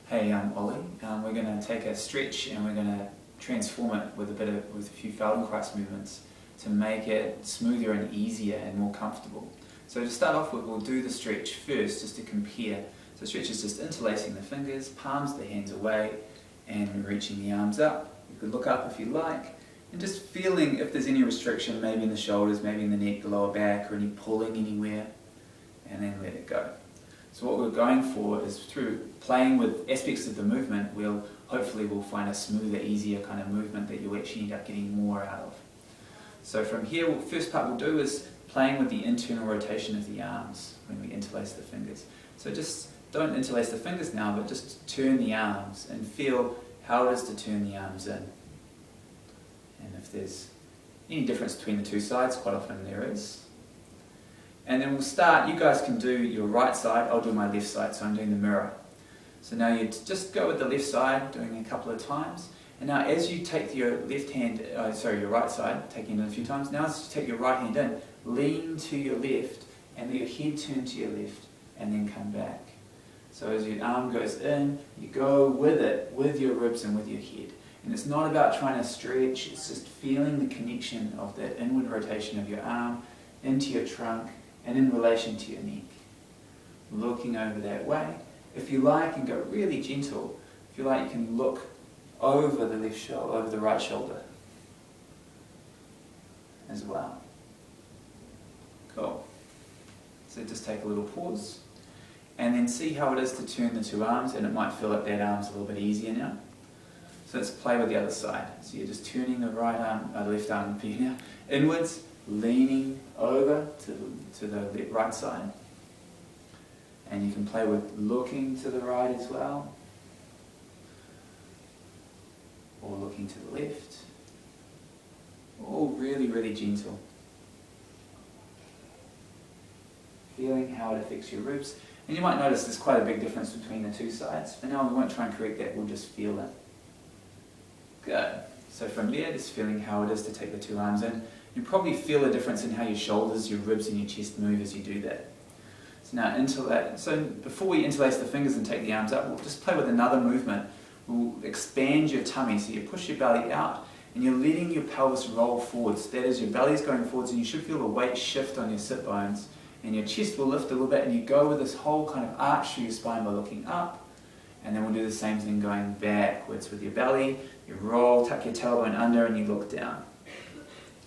Hey, I'm Oli. We're going to take a stretch and we're going to transform it with a few Feldenkrais movements to make it smoother and easier and more comfortable. So to start off with, we'll do the stretch first just to compare. So stretch is just interlacing the fingers, palms of the hands away and reaching the arms up. You could look up if you like and just feeling if there's any restriction, maybe in the shoulders, maybe in the neck, the lower back, or any pulling anywhere, and then let it go. So what we're going for is through playing with aspects of the movement, hopefully we'll find a smoother, easier kind of movement that you'll actually end up getting more out of. So from here, the first part we'll do is playing with the internal rotation of the arms when we interlace the fingers. So just don't interlace the fingers now, but just turn the arms and feel how it is to turn the arms in. And if there's any difference between the two sides, quite often there is. And then we'll start, you guys can do your right side, I'll do my left side, so I'm doing the mirror. So now you just go with the left side, doing a couple of times. And now as you take your your right side, taking it in a few times, now as you take your right hand in, lean to your left and let your head turn to your left and then come back. So as your arm goes in, you go with it, with your ribs and with your head. And it's not about trying to stretch, it's just feeling the connection of that inward rotation of your arm into your trunk and in relation to your neck. Looking over that way. If you like, and go really gentle. If you like, you can look over the left shoulder, over the right shoulder as well. Cool. So just take a little pause and then see how it is to turn the two arms, and it might feel like that arm's a little bit easier now. So let's play with the other side. So you're just turning the left arm for you now, inwards, leaning over to the right side. And you can play with looking to the right as well, or looking to the left. All really, really gentle. Feeling how it affects your ribs. And you might notice there's quite a big difference between the two sides. For now we won't try and correct that, we'll just feel it. Good. So from there, just feeling how it is to take the two arms in. You probably feel a difference in how your shoulders, your ribs and your chest move as you do that. So now so before we interlace the fingers and take the arms up, we'll just play with another movement. We'll expand your tummy, so you push your belly out and you're letting your pelvis roll forwards. That is, your belly's going forwards and you should feel the weight shift on your sit bones and your chest will lift a little bit, and you go with this whole kind of arch through your spine by looking up. And then we'll do the same thing going backwards with your belly. You roll, tuck your tailbone under and you look down.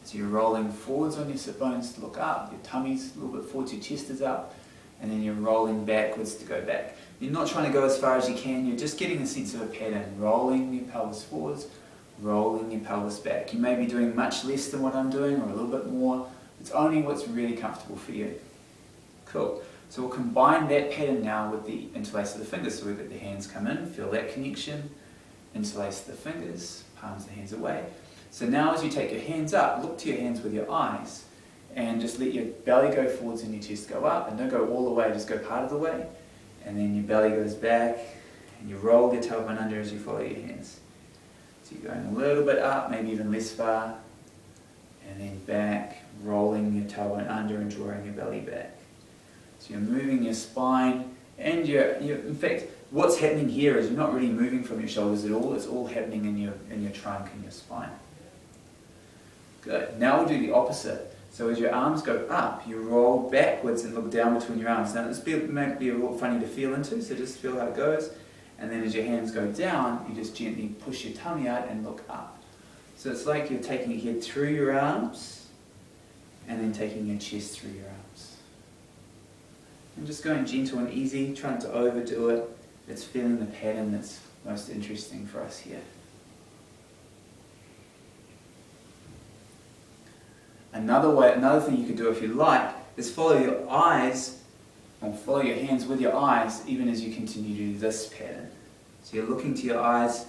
So you're rolling forwards on your sit bones to look up, your tummy's a little bit forwards, your chest is up, and then you're rolling backwards to go back. You're not trying to go as far as you can, you're just getting a sense of a pattern, rolling your pelvis forwards, rolling your pelvis back. You may be doing much less than what I'm doing, or a little bit more. It's only what's really comfortable for you. Cool. So we'll combine that pattern now with the interlace of the fingers. So we've got the hands come in, feel that connection, interlace the fingers, palms of the hands away. So now as you take your hands up, look to your hands with your eyes and just let your belly go forwards and your chest go up, and don't go all the way, just go part of the way. And then your belly goes back and you roll your tailbone under as you follow your hands. So you're going a little bit up, maybe even less far, and then back, rolling your tailbone under and drawing your belly back. So you're moving your spine, and in fact, what's happening here is you're not really moving from your shoulders at all. It's all happening in your trunk and your spine. Good. Now we'll do the opposite. So as your arms go up, you roll backwards and look down between your arms. Now this might be a little funny to feel into, so just feel how it goes. And then as your hands go down, you just gently push your tummy out and look up. So it's like you're taking your head through your arms, and then taking your chest through your arms. And just going gentle and easy, trying to overdo it. It's feeling the pattern that's most interesting for us here. Another thing you could do if you like is follow your eyes, or follow your hands with your eyes even as you continue to do this pattern. So you're looking to your eyes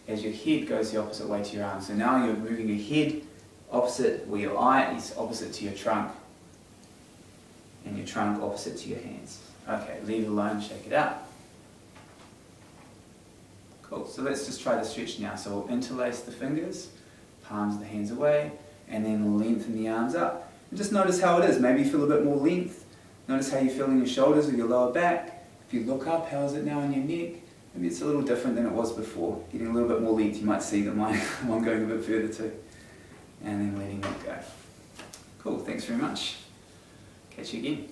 as your head goes the opposite way to your arms. So now you're moving your head opposite, where your eye is opposite to your trunk, and your trunk opposite to your hands. Okay, leave it alone, shake it out. Cool, so let's just try the stretch now. So we'll interlace the fingers, palms of the hands away, and then lengthen the arms up. And just notice how it is. Maybe you feel a bit more length. Notice how you feel in your shoulders or your lower back. If you look up, how is it now in your neck? Maybe it's a little different than it was before. Getting a little bit more length, you might see that I'm going a bit further too. And then letting that go. Cool, thanks very much. Catch you again.